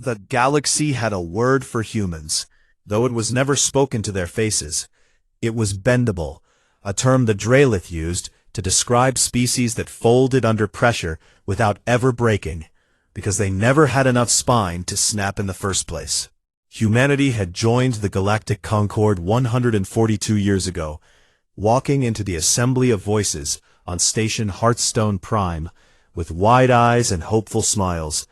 The galaxy had a word for humans, though it was never spoken to their faces. It was bendable, a term the Drelith used to describe species that folded under pressure without ever breaking, because they never had enough spine to snap in the first place. Humanity had joined the Galactic Concord 142 years ago, walking into the Assembly of Voices on Station Hearthstone Prime, with wide eyes and hopeful smiles,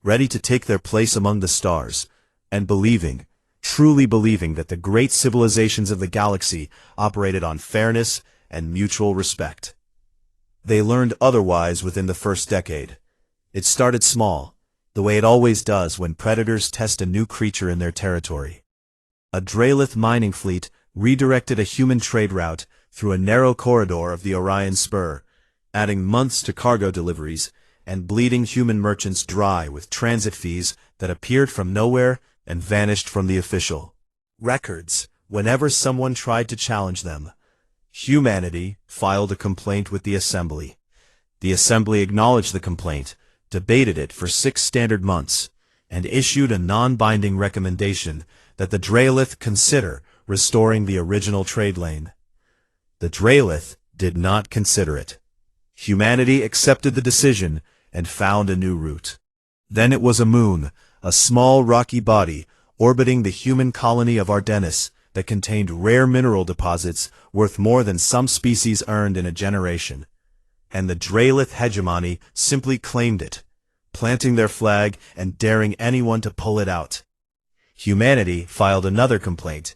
ready to take their place among the stars, and believing, truly believing that the great civilizations of the galaxy operated on fairness and mutual respect. They learned otherwise within the first decade. It started small, the way it always does when predators test a new creature in their territory. A Drelith mining fleet redirected a human trade route through a narrow corridor of the Orion Spur, adding months to cargo deliveries and bleeding human merchants dry with transit fees that appeared from nowhere and vanished from the official records whenever someone tried to challenge them. Humanity filed a complaint with the Assembly. The Assembly acknowledged the complaint, debated it for 6 standard months, and issued a non-binding recommendation that the Drelith consider restoring the original trade lane. The Drelith did not consider it. Humanity accepted the decision and found a new route. Then it was a moon, a small rocky body orbiting the human colony of Ardennis that contained rare mineral deposits worth more than some species earned in a generation. And the Drelith hegemony simply claimed it, planting their flag and daring anyone to pull it out. Humanity filed another complaint.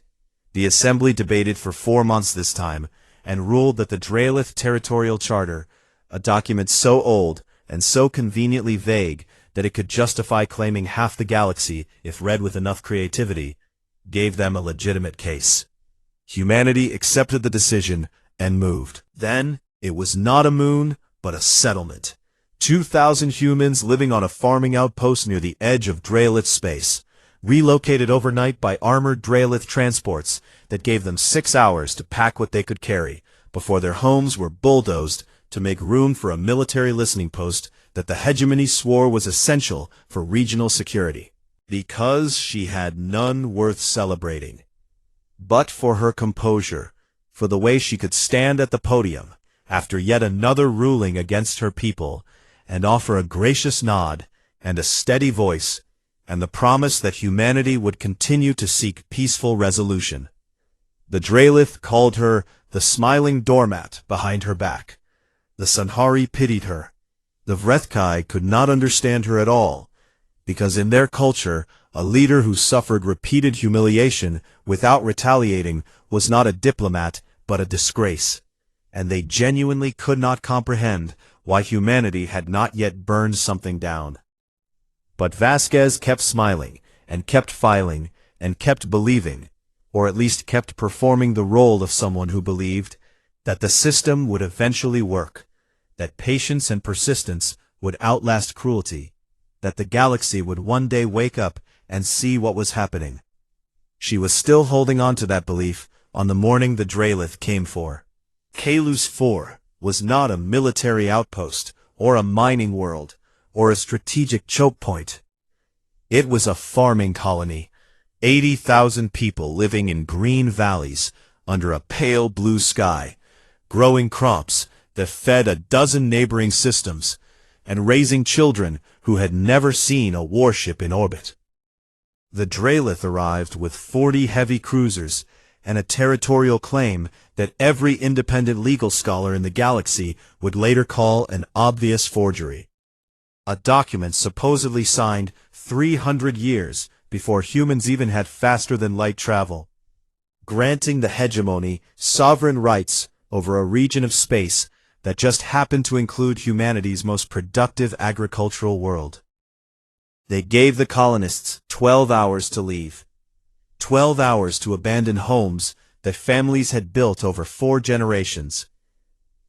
The Assembly debated for 4 months this time, and ruled that the Drelith Territorial Charter, a document so old and so conveniently vague that it could justify claiming half the galaxy if read with enough creativity, gave them a legitimate case. Humanity accepted the decision and moved. Then, it was not a moon, but a settlement. 2,000 humans living on a farming outpost near the edge of Drelith space, relocated overnight by armored Drelith transports that gave them 6 hours to pack what they could carry, before their homes were bulldozed to make room for a military listening post that the hegemony swore was essential for regional security, because she had none worth celebrating. But for her composure, for the way she could stand at the podium, after yet another ruling against her people, and offer a gracious nod, and a steady voice, and the promise that humanity would continue to seek peaceful resolution. The Drelith called her the smiling doormat behind her back. The Sanhari pitied her. The Vrethkai could not understand her at all, because in their culture, a leader who suffered repeated humiliation without retaliating was not a diplomat, but a disgrace, and they genuinely could not comprehend why humanity had not yet burned something down. But Vasquez kept smiling, and kept filing, and kept believing, or at least kept performing the role of someone who believed, that the system would eventually work, that patience and persistence would outlast cruelty, that the galaxy would one day wake up and see what was happening. She was still holding on to that belief on the morning the Drelith came for. Kalos 4 was not a military outpost, or a mining world, or a strategic choke point. It was a farming colony, 80,000 people living in green valleys under a pale blue sky, growing crops that fed a dozen neighboring systems, and raising children who had never seen a warship in orbit. The Drelith arrived with 40 heavy cruisers and a territorial claim that every independent legal scholar in the galaxy would later call an obvious forgery. A document supposedly signed 300 years before humans even had faster-than-light travel, granting the hegemony sovereign rights over a region of space that just happened to include humanity's most productive agricultural world. They gave the colonists 12 hours to leave, 12 hours to abandon homes that families had built over 4 generations,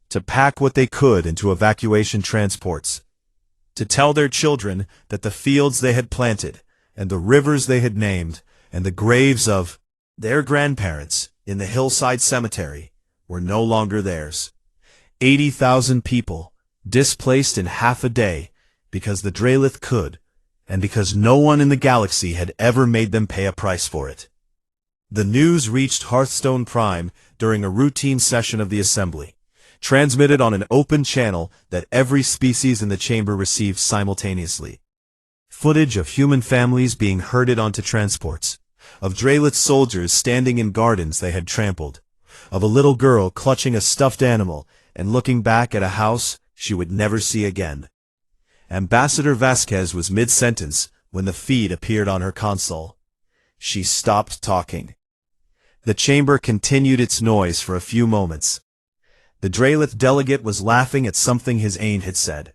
to pack what they could into evacuation transports, to tell their children that the fields they had planted, and the rivers they had named, and the graves of their grandparents in the hillside cemetery were no longer theirs. 80,000 people, displaced in half a day, because the Drelith could, and because no one in the galaxy had ever made them pay a price for it. The news reached Hearthstone Prime during a routine session of the Assembly, transmitted on an open channel that every species in the chamber received simultaneously. Footage of human families being herded onto transports, of Draelith soldiers standing in gardens they had trampled, of a little girl clutching a stuffed animal and looking back at a house she would never see again. Ambassador Vasquez was mid-sentence when the feed appeared on her console. She stopped talking. The chamber continued its noise for a few moments. The Draelith delegate was laughing at something his aide had said,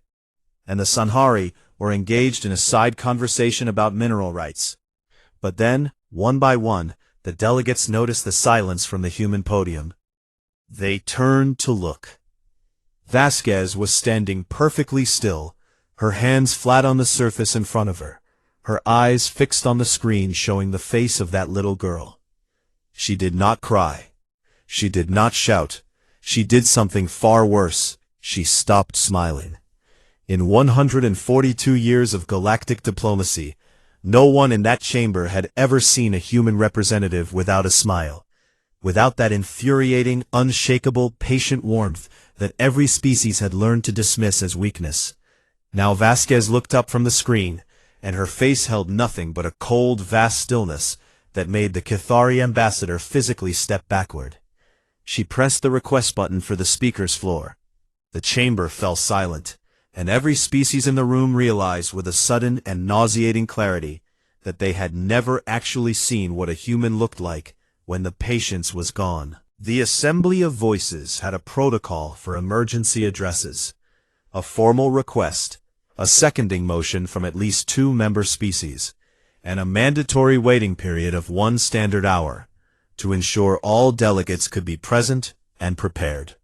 and the Sanhari were engaged in a side conversation about mineral rights. But then, one by one, the delegates noticed the silence from the human podium. They turned to look. Vasquez was standing perfectly still, her hands flat on the surface in front of her, her eyes fixed on the screen showing the face of that little girl. She did not cry. She did not shout. She did something far worse. She stopped smiling. In 142 years of galactic diplomacy, no one in that chamber had ever seen a human representative without a smile, without that infuriating, unshakable, patient warmth that every species had learned to dismiss as weakness. Now Vasquez looked up from the screen, and her face held nothing but a cold, vast stillness that made the Cathari ambassador physically step backward. She pressed the request button for the speaker's floor. The chamber fell silent, and every species in the room realized with a sudden and nauseating clarity that they had never actually seen what a human looked like when the patience was gone. The Assembly of Voices had a protocol for emergency addresses, a formal request, a seconding motion from at least 2 member species, and a mandatory waiting period of 1 standard hour to ensure all delegates could be present and prepared.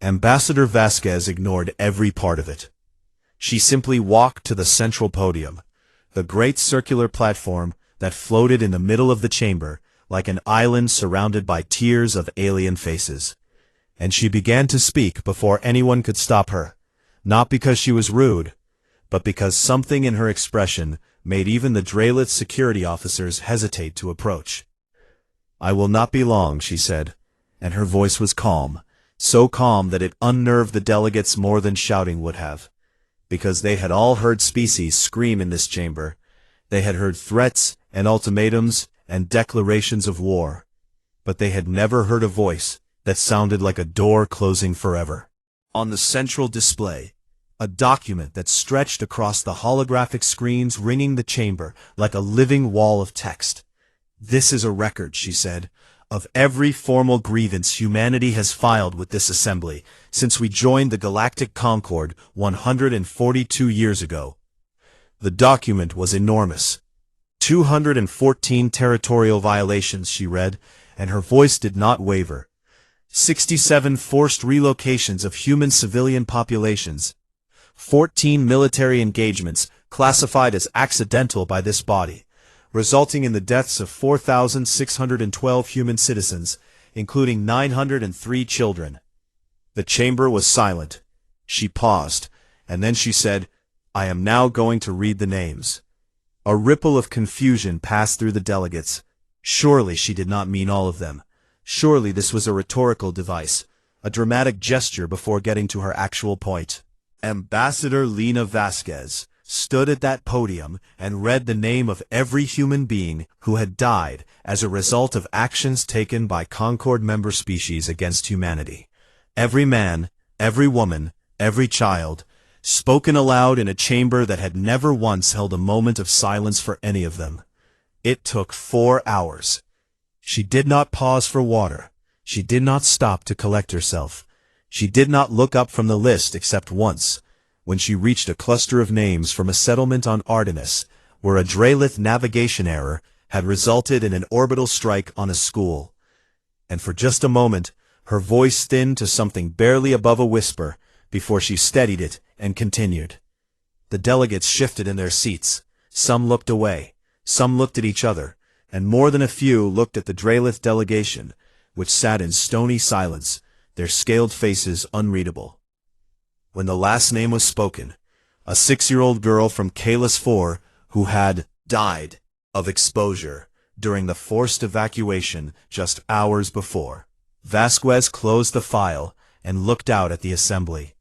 Ambassador Vasquez ignored every part of it. She simply walked to the central podium, the great circular platform that floated in the middle of the chamber like an island surrounded by tiers of alien faces. And she began to speak before anyone could stop her, not because she was rude, but because something in her expression made even the Draelith security officers hesitate to approach. "I will not be long," she said, and her voice was calm, so calm that it unnerved the delegates more than shouting would have, because they had all heard species scream in this chamber. They had heard threats and ultimatums and declarations of war, but they had never heard a voice that sounded like a door closing forever. On the central display, a document that stretched across the holographic screens ringing the chamber like a living wall of text. "This is a record," she said, "of every formal grievance humanity has filed with this assembly since we joined the Galactic Concord 142 years ago." The document was enormous. 214 territorial violations, she read, and her voice did not waver. 67 forced relocations of human civilian populations. 14 military engagements classified as accidental by this body, resulting in the deaths of 4,612 human citizens, including 903 children. The chamber was silent. She paused, and then she said, "I am now going to read the names." A ripple of confusion passed through the delegates. Surely she did not mean all of them. Surely this was a rhetorical device, a dramatic gesture before getting to her actual point. Ambassador Lena Vasquez stood at that podium and read the name of every human being who had died as a result of actions taken by Concord member species against humanity. Every man, every woman, every child, spoken aloud in a chamber that had never once held a moment of silence for any of them. It took 4 hours. She did not pause for water. She did not stop to collect herself. She did not look up from the list except once, when she reached a cluster of names from a settlement on Artemis, where a Draelith navigation error had resulted in an orbital strike on a school. And for just a moment, her voice thinned to something barely above a whisper, before she steadied it and continued. The delegates shifted in their seats. Some looked away, some looked at each other, and more than a few looked at the Draelith delegation, which sat in stony silence, their scaled faces unreadable. When the last name was spoken, a 6-year-old girl from Kalis 4 who had died of exposure during the forced evacuation just hours before. Vasquez closed the file and looked out at the assembly.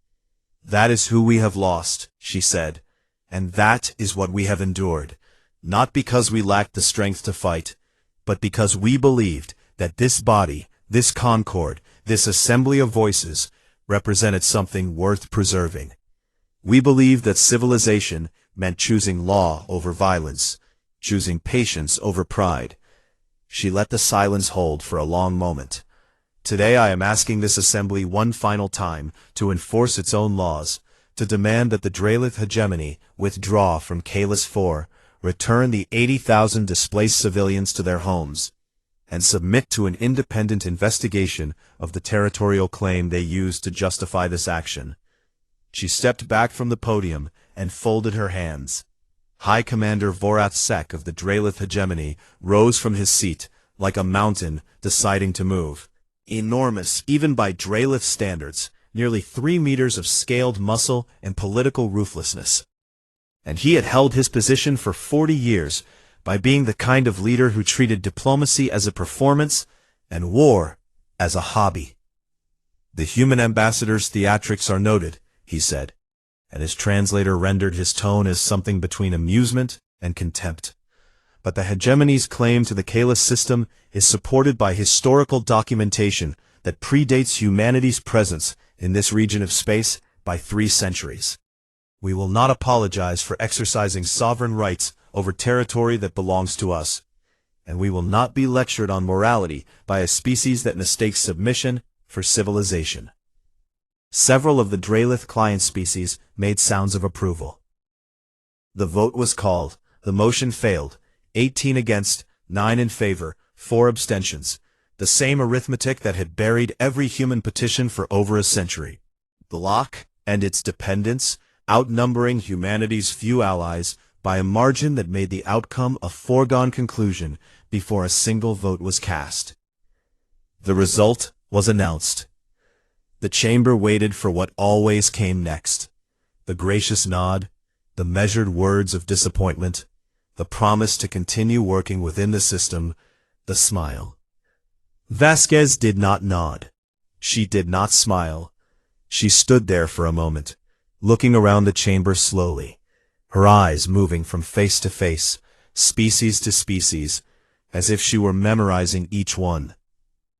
"That is who we have lost," she said, "and that is what we have endured, not because we lacked the strength to fight, but because we believed that this body, this concord, this assembly of voices, represented something worth preserving. We believed that civilization meant choosing law over violence, choosing patience over pride." She let the silence hold for a long moment. "Today I am asking this assembly one final time to enforce its own laws, to demand that the Drelith hegemony withdraw from Kalis 4, return the 80,000 displaced civilians to their homes, and submit to an independent investigation of the territorial claim they used to justify this action." She stepped back from the podium and folded her hands. High Commander Vorath Sek of the Drelith hegemony rose from his seat, like a mountain deciding to move. Enormous, even by Drelith standards, nearly 3 meters of scaled muscle and political ruthlessness. And he had held his position for 40 years by being the kind of leader who treated diplomacy as a performance and war as a hobby. "The human ambassador's theatrics are noted," he said, and his translator rendered his tone as something between amusement and contempt. "But the hegemony's claim to the Kalis system is supported by historical documentation that predates humanity's presence in this region of space by 3 centuries. We will not apologize for exercising sovereign rights over territory that belongs to us, and we will not be lectured on morality by a species that mistakes submission for civilization." Several of the Drelith client species made sounds of approval. The vote was called. The motion failed. 18 against, 9 in favor, 4 abstentions. The same arithmetic that had buried every human petition for over a century. Block and its dependents outnumbering humanity's few allies by a margin that made the outcome a foregone conclusion before a single vote was cast. The result was announced. The chamber waited for what always came next. The gracious nod, the measured words of disappointment, the promise to continue working within the system, the smile. Vasquez did not nod. She did not smile. She stood there for a moment, looking around the chamber slowly, her eyes moving from face to face, species to species, as if she were memorizing each one,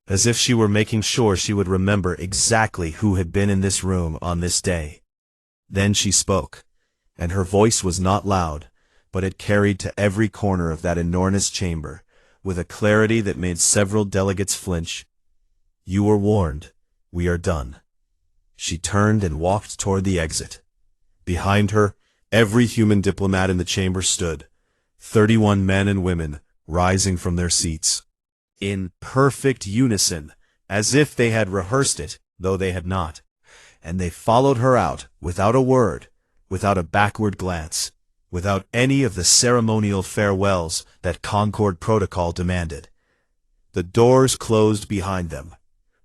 as if she were making sure she would remember exactly who had been in this room on this day. Then she spoke, and her voice was not loud, but it carried to every corner of that enormous chamber, with a clarity that made several delegates flinch. "You were warned. We are done." She turned and walked toward the exit. Behind her, every human diplomat in the chamber stood, 31 men and women rising from their seats, in perfect unison, as if they had rehearsed it, though they had not, and they followed her out without a word, without a backward glance, without any of the ceremonial farewells that Concord Protocol demanded. The doors closed behind them.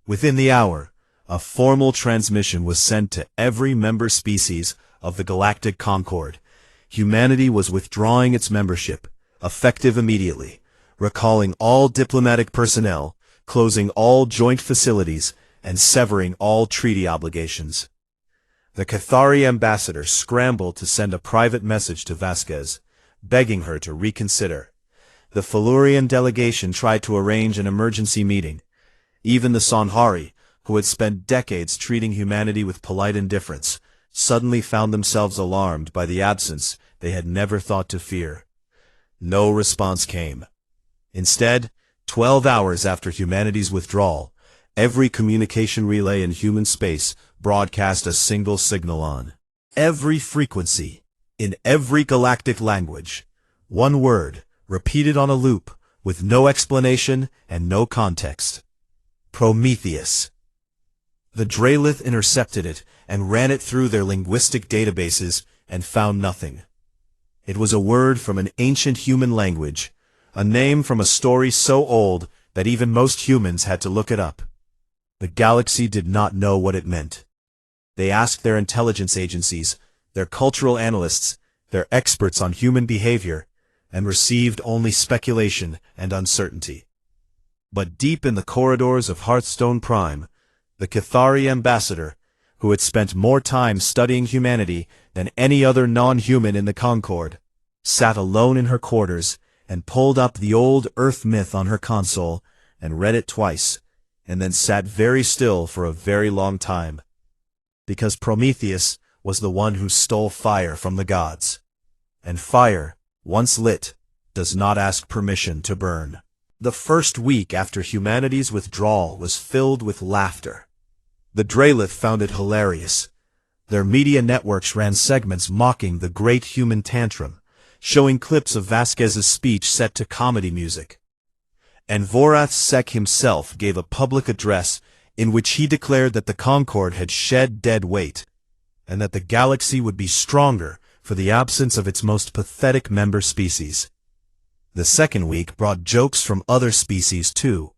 Within the hour, a formal transmission was sent to every member species of the Galactic Concord. Humanity was withdrawing its membership, effective immediately, recalling all diplomatic personnel, closing all joint facilities, and severing all treaty obligations. The Cathari ambassador scrambled to send a private message to Vasquez, begging her to reconsider. The Felurian delegation tried to arrange an emergency meeting. Even the Sonhari, who had spent decades treating humanity with polite indifference, suddenly found themselves alarmed by the absence they had never thought to fear. No response came. Instead, 12 hours after humanity's withdrawal, every communication relay in human space broadcast a single signal on every frequency, in every galactic language. One word, repeated on a loop, with no explanation and no context. Prometheus. The Drelith intercepted it and ran it through their linguistic databases and found nothing. It was a word from an ancient human language, a name from a story so old that even most humans had to look it up. The galaxy did not know what it meant. They asked their intelligence agencies, their cultural analysts, They're experts on human behavior, and received only speculation and uncertainty. But deep in the corridors of Hearthstone Prime, the Cathari ambassador, who had spent more time studying humanity than any other non-human in the Concord, sat alone in her quarters and pulled up the old Earth myth on her console and read it twice, and then sat very still for a very long time. Because Prometheus was the one who stole fire from the gods. And fire, once lit, does not ask permission to burn. The first week after humanity's withdrawal was filled with laughter. The Drelith found it hilarious. Their media networks ran segments mocking the great human tantrum, showing clips of Vasquez's speech set to comedy music. And Vorath Sek himself gave a public address in which he declared that the Concord had shed dead weight, and that the galaxy would be stronger for the absence of its most pathetic member species. The second week brought jokes from other species too.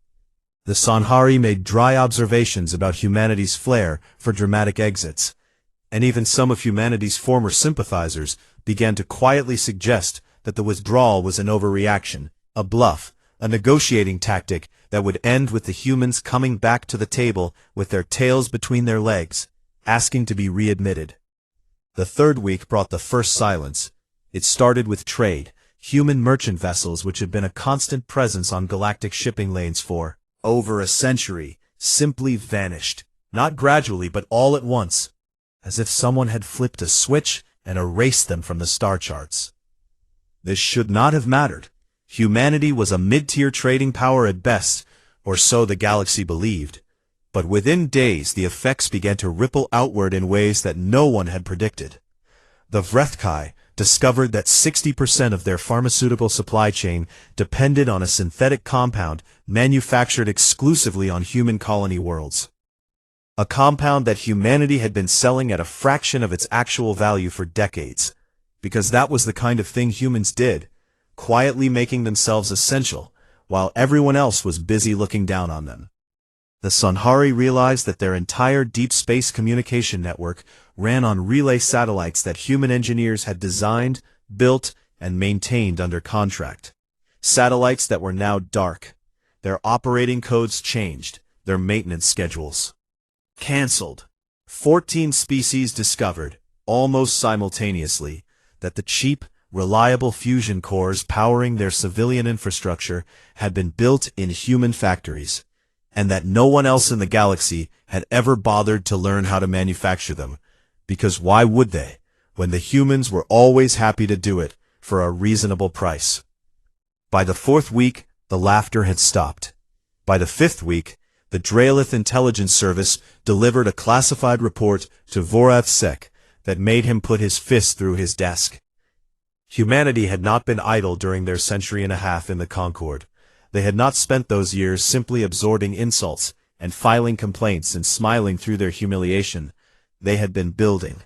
The Sanhari made dry observations about humanity's flair for dramatic exits, and even some of humanity's former sympathizers began to quietly suggest that the withdrawal was an overreaction, a bluff, a negotiating tactic that would end with the humans coming back to the table with their tails between their legs, asking to be readmitted. The third week brought the first silence. It started with trade. Human merchant vessels, which had been a constant presence on galactic shipping lanes for over a century, simply vanished, not gradually but all at once, as if someone had flipped a switch and erased them from the star charts. This should not have mattered. Humanity was a mid-tier trading power at best, or so the galaxy believed. But within days the effects began to ripple outward in ways that no one had predicted. The Vrethkai discovered that 60% of their pharmaceutical supply chain depended on a synthetic compound manufactured exclusively on human colony worlds. A compound that humanity had been selling at a fraction of its actual value for decades, because that was the kind of thing humans did, quietly making themselves essential, while everyone else was busy looking down on them. The Sanhari realized that their entire deep space communication network ran on relay satellites that human engineers had designed, built, and maintained under contract. Satellites that were now dark. Their operating codes changed, their maintenance schedules canceled. 14 species discovered, almost simultaneously, that the cheap, reliable fusion cores powering their civilian infrastructure had been built in human factories, and that no one else in the galaxy had ever bothered to learn how to manufacture them, because why would they, when the humans were always happy to do it for a reasonable price? By the fourth week, the laughter had stopped. By the fifth week, the Drelith Intelligence Service delivered a classified report to Vorath Sek that made him put his fist through his desk. Humanity had not been idle during their century and a half in the Concord. They had not spent those years simply absorbing insults and filing complaints and smiling through their humiliation. They had been building.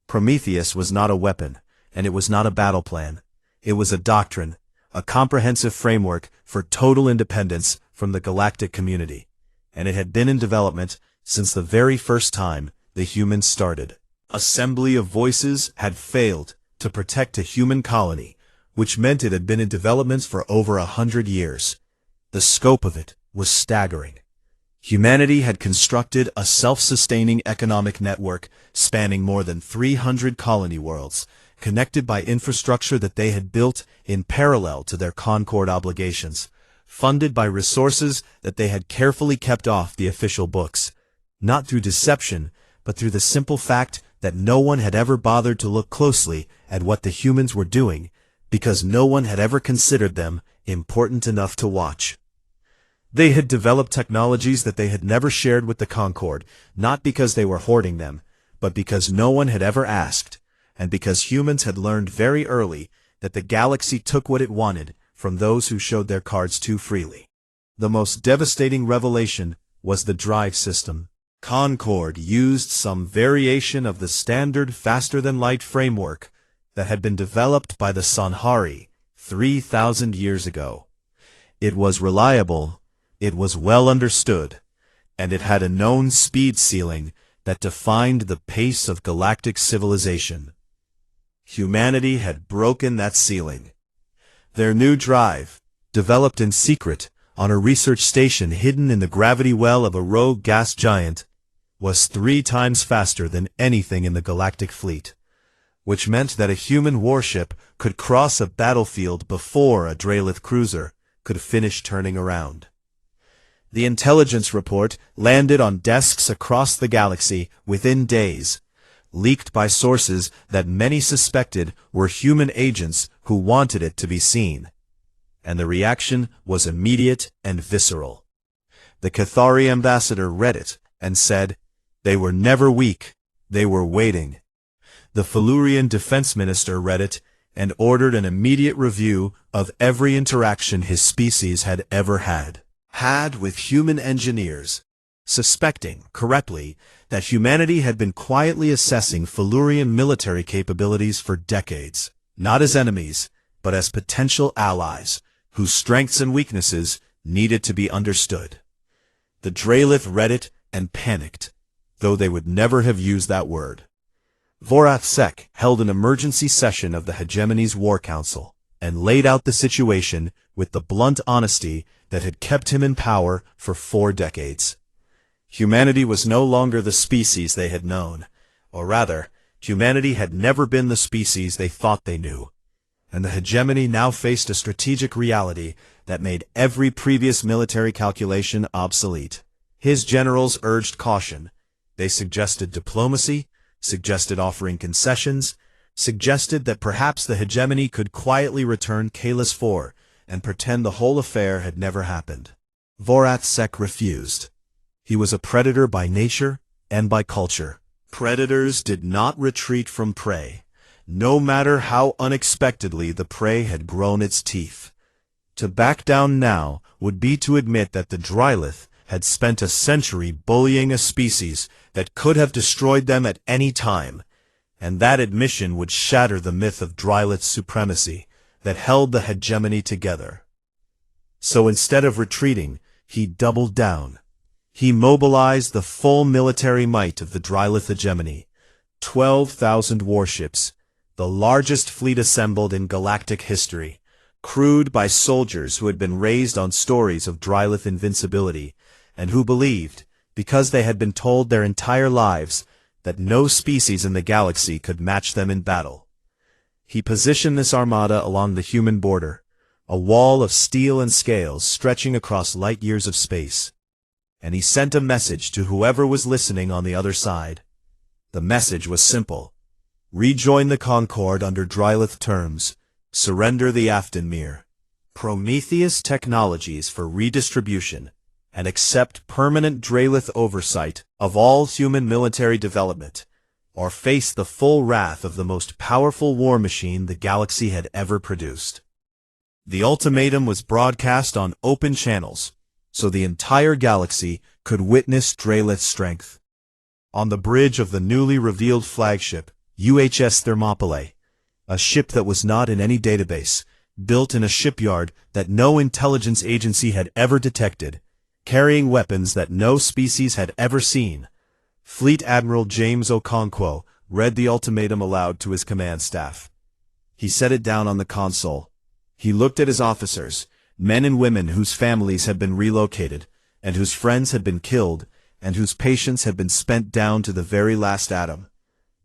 Prometheus was not a weapon, and it was not a battle plan. It was a doctrine, a comprehensive framework for total independence from the galactic community, and it had been in development since the very first time the humans started. Assembly of Voices had failed to protect a human colony, which meant it had been in development for over 100 years. The scope of it was staggering. Humanity had constructed a self-sustaining economic network spanning more than 300 colony worlds, connected by infrastructure that they had built in parallel to their Concord obligations, funded by resources that they had carefully kept off the official books, not through deception, but through the simple fact that no one had ever bothered to look closely at what the humans were doing, because no one had ever considered them important enough to watch. They had developed technologies that they had never shared with the Concord, not because they were hoarding them, but because no one had ever asked, and because humans had learned very early that the galaxy took what it wanted from those who showed their cards too freely. The most devastating revelation was the drive system. Concord used some variation of the standard faster-than-light framework that had been developed by the Sanhari 3,000 years ago. It was reliable, it was well understood, and it had a known speed ceiling that defined the pace of galactic civilization. Humanity had broken that ceiling. Their new drive, developed in secret on a research station hidden in the gravity well of a rogue gas giant, was 3 times faster than anything in the galactic fleet, which meant that a human warship could cross a battlefield before a Drelith cruiser could finish turning around. The intelligence report landed on desks across the galaxy within days, leaked by sources that many suspected were human agents who wanted it to be seen. And the reaction was immediate and visceral. The Cathari ambassador read it and said, "They were never weak, they were waiting." The Felurian defense minister read it and ordered an immediate review of every interaction his species had ever had with human engineers, suspecting, correctly, that humanity had been quietly assessing Felurian military capabilities for decades, not as enemies, but as potential allies, whose strengths and weaknesses needed to be understood. The Drelith read it and panicked, though they would never have used that word. Vorath Sek held an emergency session of the Hegemony's War Council and laid out the situation with the blunt honesty that had kept him in power for 4 decades. Humanity was no longer the species they had known, or rather, humanity had never been the species they thought they knew, and the Hegemony now faced a strategic reality that made every previous military calculation obsolete. His generals urged caution. They suggested diplomacy, suggested offering concessions, suggested that perhaps the Hegemony could quietly return Kalis 4 and pretend the whole affair had never happened. Vorath Sek refused. He was a predator by nature and by culture. Predators did not retreat from prey, no matter how unexpectedly the prey had grown its teeth. To back down now would be to admit that the Drelith had spent a century bullying a species that could have destroyed them at any time, and that admission would shatter the myth of Drelith supremacy that held the Hegemony together. So instead of retreating, he doubled down. He mobilized the full military might of the Drelith Hegemony, 12,000 warships, the largest fleet assembled in galactic history, crewed by soldiers who had been raised on stories of Drelith invincibility, and who believed, because they had been told their entire lives, that no species in the galaxy could match them in battle. He positioned this armada along the human border, a wall of steel and scales stretching across light years of space. And he sent a message to whoever was listening on the other side. The message was simple. Rejoin the Concord under Drelith terms. Surrender the Aftenmere. Prometheus technologies for redistribution, and accept permanent Drelith oversight of all human military development, or face the full wrath of the most powerful war machine the galaxy had ever produced. The ultimatum was broadcast on open channels, so the entire galaxy could witness Drelith's strength. On the bridge of the newly revealed flagship, UHS Thermopylae, a ship that was not in any database, built in a shipyard that no intelligence agency had ever detected, carrying weapons that no species had ever seen, Fleet Admiral James Okonkwo read the ultimatum aloud to his command staff. He set it down on the console. He looked at his officers, men and women whose families had been relocated, and whose friends had been killed, and whose patience had been spent down to the very last atom,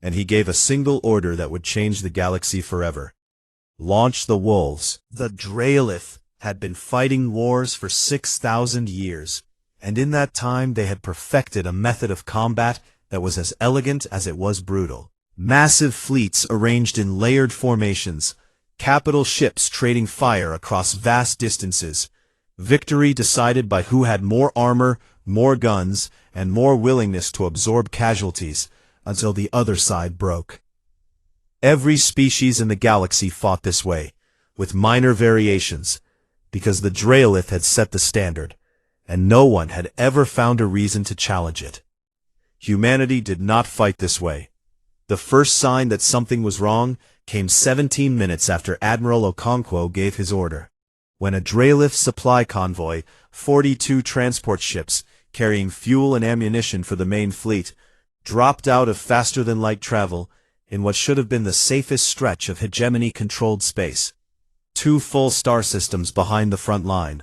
and he gave a single order that would change the galaxy forever. Launch the wolves. The Drelith had been fighting wars for 6,000 years, and in that time they had perfected a method of combat that was as elegant as it was brutal. Massive fleets arranged in layered formations, capital ships trading fire across vast distances, victory decided by who had more armor, more guns, and more willingness to absorb casualties, until the other side broke. Every species in the galaxy fought this way, with minor variations, because the Drelith had set the standard, and no one had ever found a reason to challenge it. Humanity did not fight this way. The first sign that something was wrong came 17 minutes after Admiral Okonkwo gave his order, when a Drelith supply convoy, 42 transport ships carrying fuel and ammunition for the main fleet, dropped out of faster-than-light travel in what should have been the safest stretch of hegemony-controlled space. 2 full star systems behind the front line.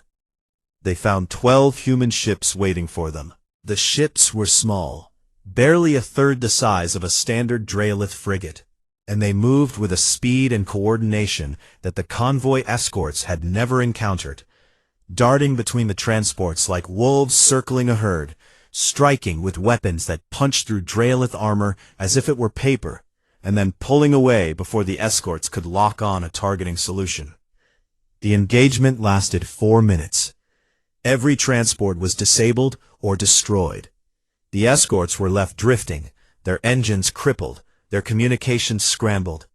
They found 12 human ships waiting for them. The ships were small, barely a third the size of a standard Drelith frigate, and they moved with a speed and coordination that the convoy escorts had never encountered, darting between the transports like wolves circling a herd, striking with weapons that punched through Drelith armor as if it were paper, and then pulling away before the escorts could lock on a targeting solution. The engagement lasted 4 minutes. Every transport was disabled or destroyed. The escorts were left drifting, their engines crippled, their communications scrambled,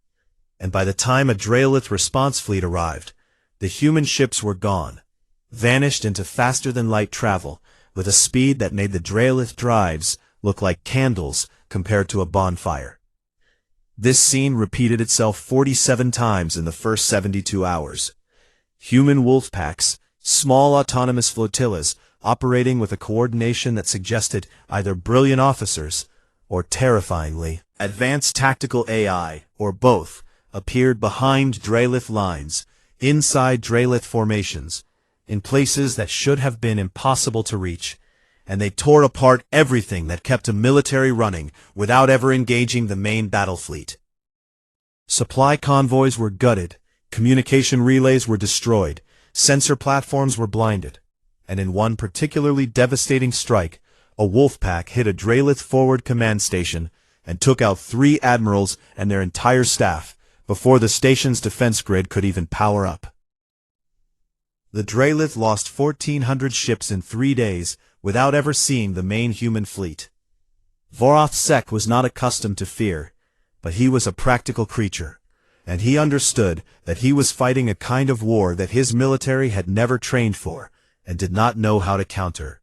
and by the time a Drelith response fleet arrived, the human ships were gone, vanished into faster-than-light travel, with a speed that made the Drelith drives look like candles compared to a bonfire. This scene repeated itself 47 times in the first 72 hours. Human wolf packs, small autonomous flotillas, operating with a coordination that suggested either brilliant officers or terrifyingly advanced tactical AI, or both, appeared behind Drelith lines, inside Drelith formations, in places that should have been impossible to reach, and they tore apart everything that kept a military running without ever engaging the main battle fleet. Supply convoys were gutted, communication relays were destroyed, sensor platforms were blinded, and in one particularly devastating strike, a wolf pack hit a Drelith forward command station and took out 3 admirals and their entire staff before the station's defense grid could even power up. The Drelith lost 1,400 ships in 3 days without ever seeing the main human fleet. Vorath Sek was not accustomed to fear, but he was a practical creature, and he understood that he was fighting a kind of war that his military had never trained for and did not know how to counter.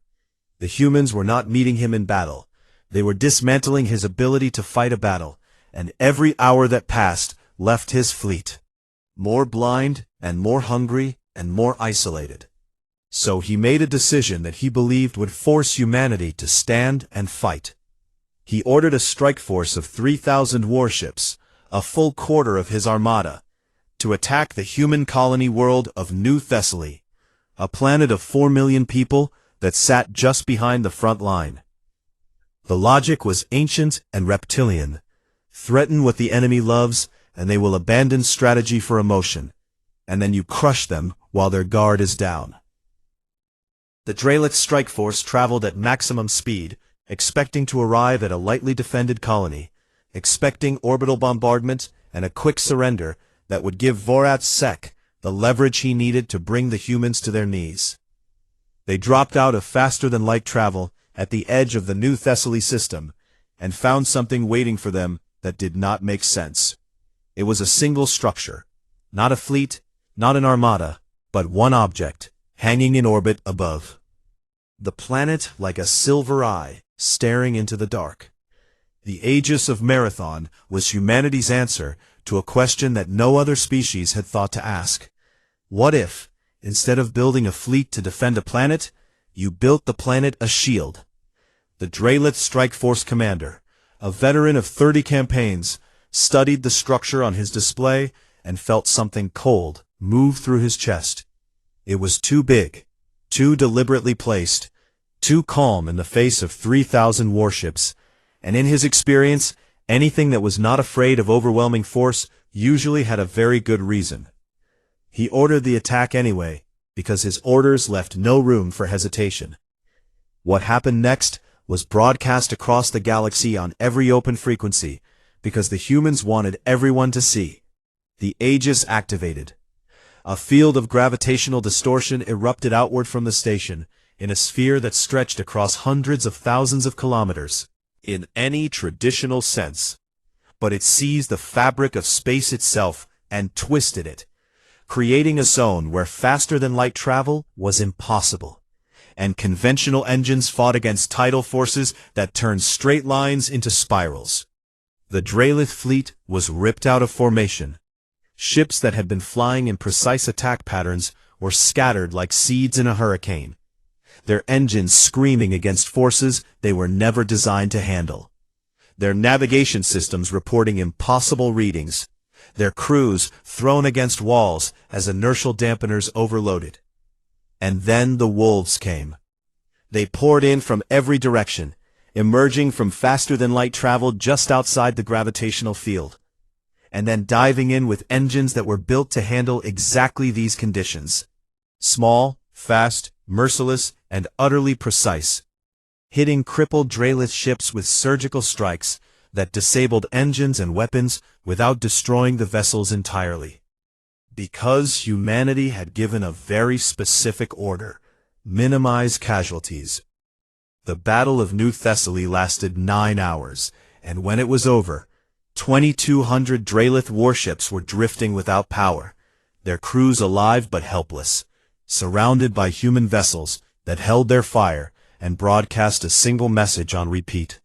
The humans were not meeting him in battle. They were dismantling his ability to fight a battle, and every hour that passed left his fleet more blind and more hungry and more isolated. So he made a decision that he believed would force humanity to stand and fight. He ordered a strike force of 3,000 warships, a full quarter of his armada, to attack the human colony world of New Thessaly, a planet of 4 million people that sat just behind the front line. The logic was ancient and reptilian. Threaten what the enemy loves, and they will abandon strategy for emotion, and then you crush them while their guard is down. The Drelith strike force traveled at maximum speed, expecting to arrive at a lightly defended colony, expecting orbital bombardment and a quick surrender that would give Vorath Sek the leverage he needed to bring the humans to their knees. They dropped out of faster-than-light travel at the edge of the New Thessaly system and found something waiting for them that did not make sense. It was a single structure, not a fleet, not an armada, but one object, hanging in orbit above. The planet like a silver eye, staring into the dark. The Aegis of Marathon was humanity's answer to a question that no other species had thought to ask. What if, instead of building a fleet to defend a planet, you built the planet a shield? The Drelith Strike Force commander, a veteran of 30 campaigns, studied the structure on his display and felt something cold move through his chest. It was too big, too deliberately placed, too calm in the face of 3,000 warships, and in his experience, anything that was not afraid of overwhelming force usually had a very good reason. He ordered the attack anyway, because his orders left no room for hesitation. What happened next was broadcast across the galaxy on every open frequency, because the humans wanted everyone to see. The Aegis activated. A field of gravitational distortion erupted outward from the station, in a sphere that stretched across hundreds of thousands of kilometers, in any traditional sense. But it seized the fabric of space itself and twisted it, creating a zone where faster-than-light travel was impossible, and conventional engines fought against tidal forces that turned straight lines into spirals. The Drelith fleet was ripped out of formation. Ships that had been flying in precise attack patterns were scattered like seeds in a hurricane, their engines screaming against forces they were never designed to handle. their navigation systems reporting impossible readings, their crews thrown against walls as inertial dampeners overloaded. And then the wolves came. They poured in from every direction, emerging from faster-than-light travel just outside the gravitational field, and then diving in with engines that were built to handle exactly these conditions. Small, fast, merciless, and utterly precise, hitting crippled Draelith ships with surgical strikes that disabled engines and weapons without destroying the vessels entirely. Because humanity had given a very specific order: minimize casualties. The Battle of New Thessaly lasted 9 hours, and when it was over, 2,200 Draelith warships were drifting without power, their crews alive but helpless, surrounded by human vessels that held their fire and broadcast a single message on repeat: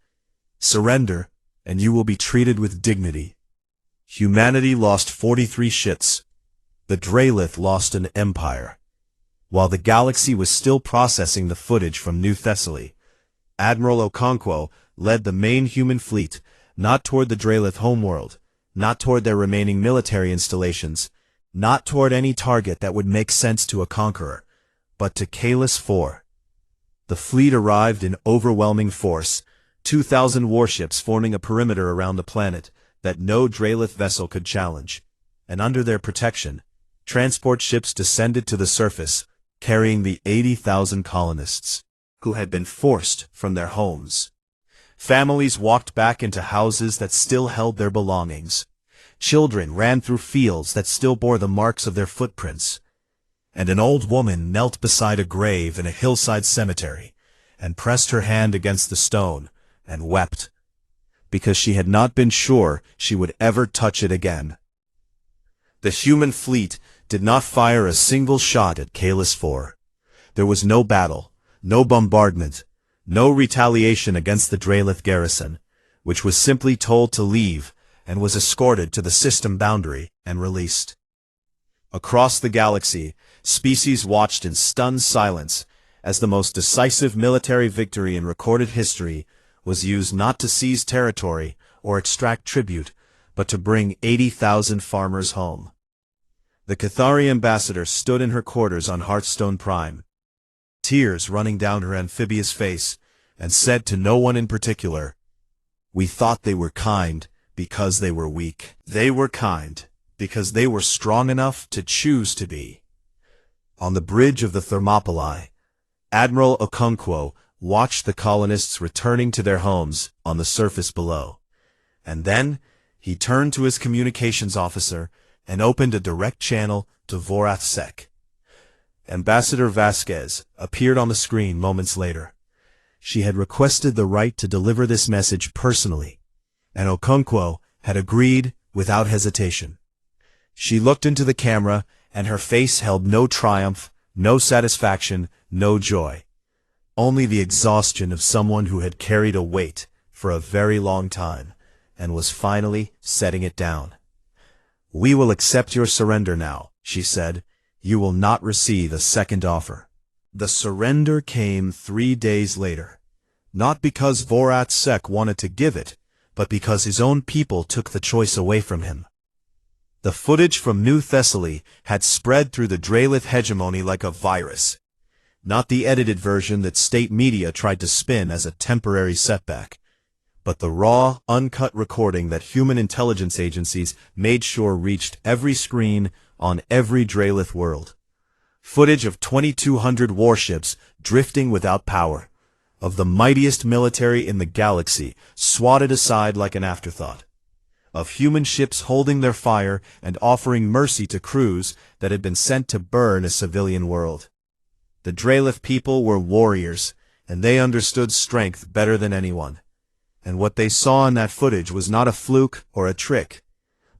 surrender, and you will be treated with dignity. Humanity lost 43 ships. The Draelith lost an empire. While the galaxy was still processing the footage from New Thessaly, Admiral Okonkwo led the main human fleet, not toward the Draelith homeworld, not toward their remaining military installations, not toward any target that would make sense to a conqueror, but to Kalis IV. The fleet arrived in overwhelming force, 2,000 warships forming a perimeter around the planet that no Draelith vessel could challenge, and under their protection, transport ships descended to the surface, carrying the 80,000 colonists who had been forced from their homes. Families walked back into houses that still held their belongings. Children ran through fields that still bore the marks of their footprints. And an old woman knelt beside a grave in a hillside cemetery and pressed her hand against the stone and wept, because she had not been sure she would ever touch it again. The human fleet did not fire a single shot at Kalis IV. There was no battle, no bombardment, no retaliation against the Draelith garrison, which was simply told to leave and was escorted to the system boundary and released. Across the galaxy, species watched in stunned silence as the most decisive military victory in recorded history was used not to seize territory or extract tribute, but to bring 80,000 farmers home. The Cathari ambassador stood in her quarters on Hearthstone Prime, tears running down her amphibious face, and said to no one in particular, "We thought they were kind because they were weak. They were kind because they were strong enough to choose to be." On the bridge of the Thermopylae, Admiral Okonkwo watched the colonists returning to their homes on the surface below, and then he turned to his communications officer and opened a direct channel to Vorath Sek. Ambassador Vasquez appeared on the screen moments later. She had requested the right to deliver this message personally, and Okonkwo had agreed without hesitation. She looked into the camera, and her face held no triumph, no satisfaction, no joy. Only the exhaustion of someone who had carried a weight for a very long time, and was finally setting it down. "We will accept your surrender now," she said. "You will not receive a second offer." The surrender came 3 days later, not because Vorath Sek wanted to give it, but because his own people took the choice away from him. The footage from New Thessaly had spread through the Draelith hegemony like a virus, not the edited version that state media tried to spin as a temporary setback, but the raw, uncut recording that human intelligence agencies made sure reached every screen on every Draelith world. Footage of 2,200 warships drifting without power, of the mightiest military in the galaxy swatted aside like an afterthought, of human ships holding their fire and offering mercy to crews that had been sent to burn a civilian world. The Draelith people were warriors, and they understood strength better than anyone. And what they saw in that footage was not a fluke or a trick,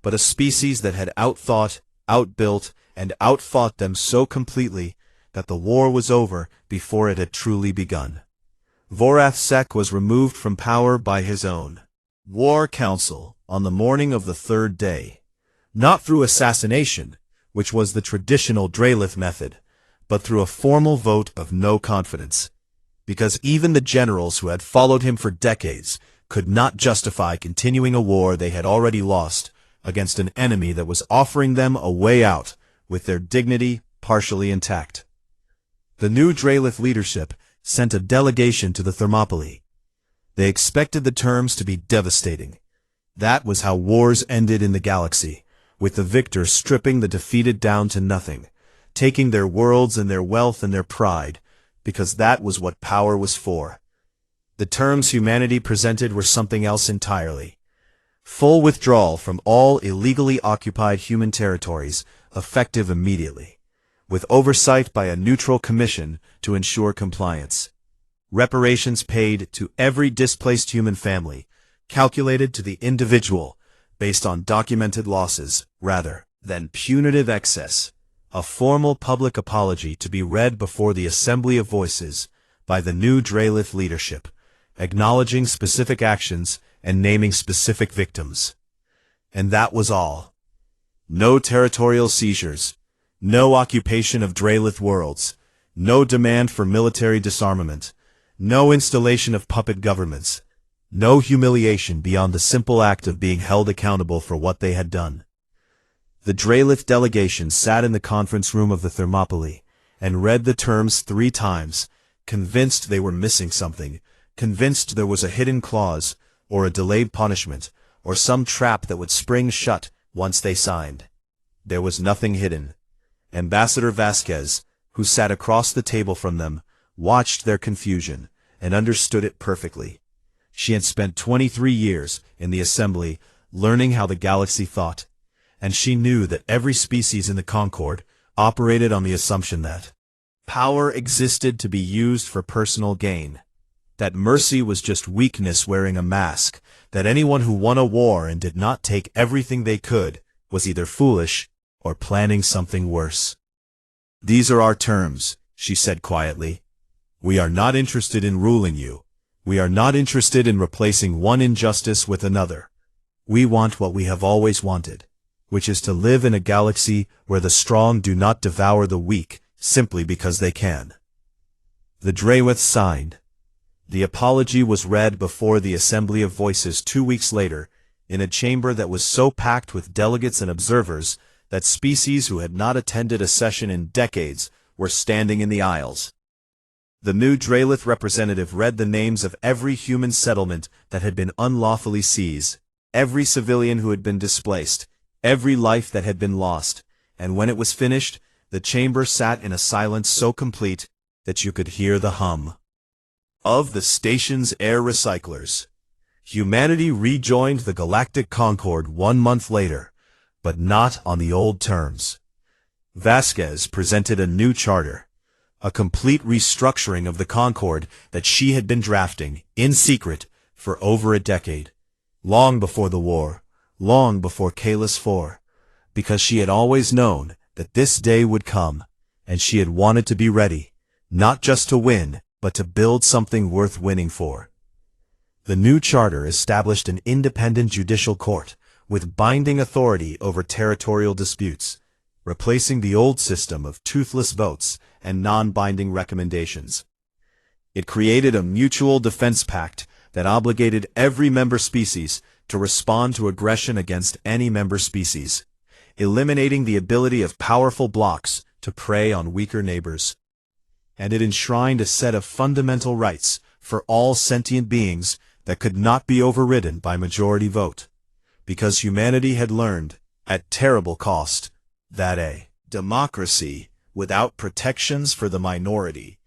but a species that had outthought, outbuilt, and outfought them so completely that the war was over before it had truly begun. Vorath Sek was removed from power by his own War Council on the morning of the 3rd day, not through assassination, which was the traditional Draelith method, but through a formal vote of no confidence, because even the generals who had followed him for decades could not justify continuing a war they had already lost against an enemy that was offering them a way out with their dignity partially intact. The new Draelith leadership sent a delegation to the Thermopylae. They expected the terms to be devastating. That was how wars ended in the galaxy, with the victor stripping the defeated down to nothing, taking their worlds and their wealth and their pride, because that was what power was for. The terms humanity presented were something else entirely. Full withdrawal from all illegally occupied human territories, effective immediately, with oversight by a neutral commission to ensure compliance. Reparations paid to every displaced human family, calculated to the individual, based on documented losses, rather than punitive excess. A formal public apology to be read before the Assembly of Voices by the new Draelith leadership, acknowledging specific actions and naming specific victims. And that was all. No territorial seizures, no occupation of Draelith worlds, no demand for military disarmament, no installation of puppet governments, no humiliation beyond the simple act of being held accountable for what they had done. The Draelith delegation sat in the conference room of the Thermopylae and read the terms 3 times, convinced they were missing something, convinced there was a hidden clause, or a delayed punishment, or some trap that would spring shut once they signed. There was nothing hidden. Ambassador Vasquez, who sat across the table from them, watched their confusion and understood it perfectly. She had spent 23 years in the Assembly learning how the galaxy thought, and she knew that every species in the Concord operated on the assumption that power existed to be used for personal gain, that mercy was just weakness wearing a mask, that anyone who won a war and did not take everything they could was either foolish or planning something worse. "These are our terms," she said quietly. "We are not interested in ruling you. We are not interested in replacing one injustice with another. We want what we have always wanted, which is to live in a galaxy where the strong do not devour the weak simply because they can." The Draelith signed. The apology was read before the Assembly of Voices 2 weeks later, in a chamber that was so packed with delegates and observers that species who had not attended a session in decades were standing in the aisles. The new Draelith representative read the names of every human settlement that had been unlawfully seized, every civilian who had been displaced, every life that had been lost, and when it was finished, the chamber sat in a silence so complete that you could hear the hum of the station's air recyclers. Humanity rejoined the Galactic Concord 1 month later, but not on the old terms. Vasquez presented a new charter, a complete restructuring of the Concord that she had been drafting, in secret, for over a decade, long before the war, long before Kalis 4, because she had always known that this day would come, and she had wanted to be ready, not just to win, but to build something worth winning for. The new charter established an independent judicial court with binding authority over territorial disputes, replacing the old system of toothless votes and non-binding recommendations. It created a mutual defense pact that obligated every member species to respond to aggression against any member species, eliminating the ability of powerful blocs to prey on weaker neighbors. And it enshrined a set of fundamental rights for all sentient beings that could not be overridden by majority vote, because humanity had learned, at terrible cost, that a democracy without protections for the minority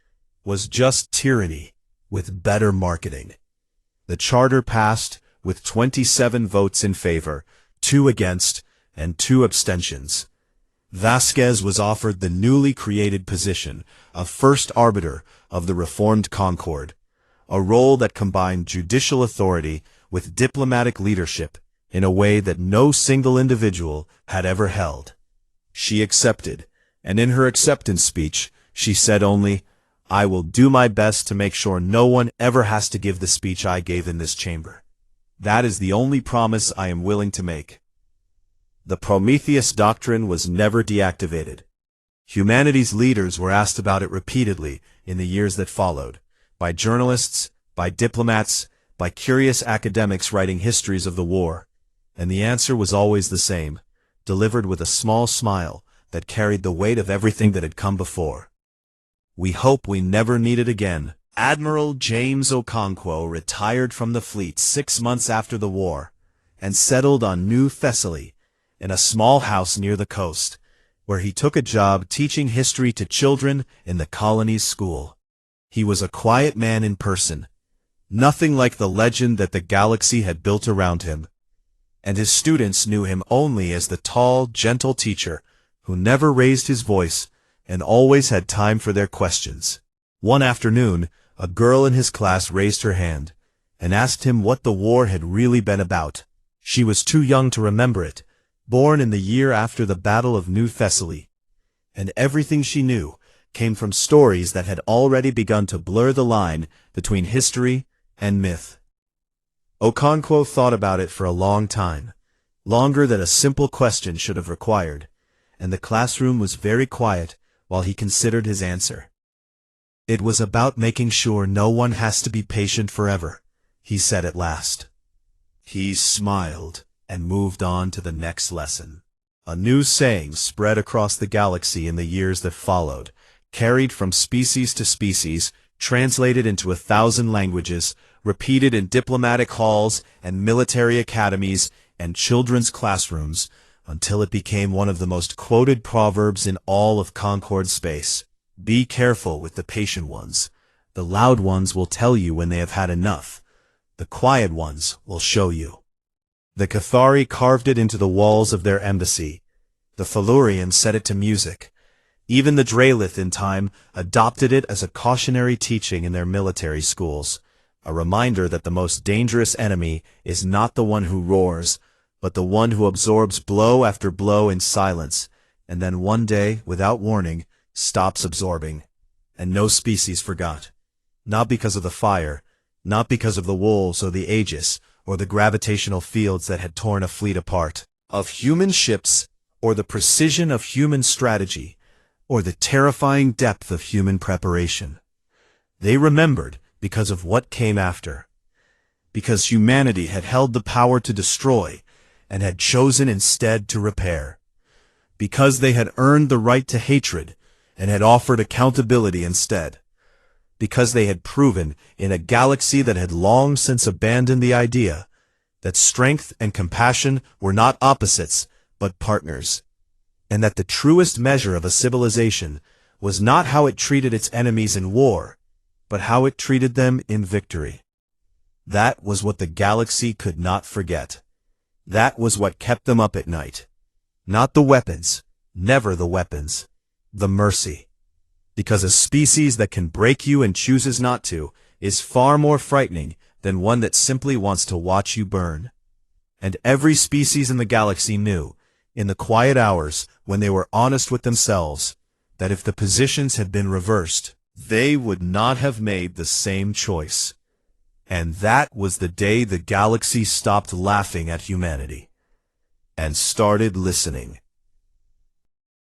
was just tyranny with better marketing. The charter passed with 27 votes in favor, 2 against, and 2 abstentions. Vasquez was offered the newly created position of first arbiter of the reformed Concord, a role that combined judicial authority with diplomatic leadership in a way that no single individual had ever held. She accepted, and in her acceptance speech, she said only, "I will do my best to make sure no one ever has to give the speech I gave in this chamber. That is the only promise I am willing to make." The Prometheus Doctrine was never deactivated. Humanity's leaders were asked about it repeatedly in the years that followed, by journalists, by diplomats, by curious academics writing histories of the war, and the answer was always the same, delivered with a small smile that carried the weight of everything that had come before. We hope we never meet it again. Admiral James Okonkwo retired from the fleet 6 months after the war, and settled on New Thessaly, in a small house near the coast, where he took a job teaching history to children in the colony's school. He was a quiet man in person, nothing like the legend that the galaxy had built around him, and his students knew him only as the tall, gentle teacher who never raised his voice and always had time for their questions. One afternoon, a girl in his class raised her hand and asked him what the war had really been about. She was too young to remember it, born in the year after the Battle of New Thessaly, and everything she knew came from stories that had already begun to blur the line between history and myth. Okonkwo thought about it for a long time, longer than a simple question should have required, and the classroom was very quiet while he considered his answer. "It was about making sure no one has to be patient forever," he said at last. He smiled and moved on to the next lesson. A new saying spread across the galaxy in the years that followed, carried from species to species, translated into 1,000 languages, repeated in diplomatic halls and military academies and children's classrooms, until it became one of the most quoted proverbs in all of Concord space. Be careful with the patient ones. The loud ones will tell you when they have had enough. The quiet ones will show you. The Cathari carved it into the walls of their embassy. The Felurians set it to music. Even the Dralith in time adopted it as a cautionary teaching in their military schools, a reminder that the most dangerous enemy is not the one who roars, but the one who absorbs blow after blow in silence, and then one day, without warning, stops absorbing. And no species forgot. Not because of the fire, not because of the wolves or the Aegis, or the gravitational fields that had torn a fleet apart, of human ships, or the precision of human strategy, or the terrifying depth of human preparation. They remembered because of what came after. Because humanity had held the power to destroy, and had chosen instead to repair. Because they had earned the right to hatred, and had offered accountability instead. Because they had proven, in a galaxy that had long since abandoned the idea, that strength and compassion were not opposites, but partners, and that the truest measure of a civilization was not how it treated its enemies in war, but how it treated them in victory. That was what the galaxy could not forget. That was what kept them up at night. Not the weapons, never the weapons, the mercy. Because a species that can break you and chooses not to is far more frightening than one that simply wants to watch you burn. And every species in the galaxy knew, in the quiet hours when they were honest with themselves, that if the positions had been reversed, they would not have made the same choice. And that was the day the galaxy stopped laughing at humanity and started listening.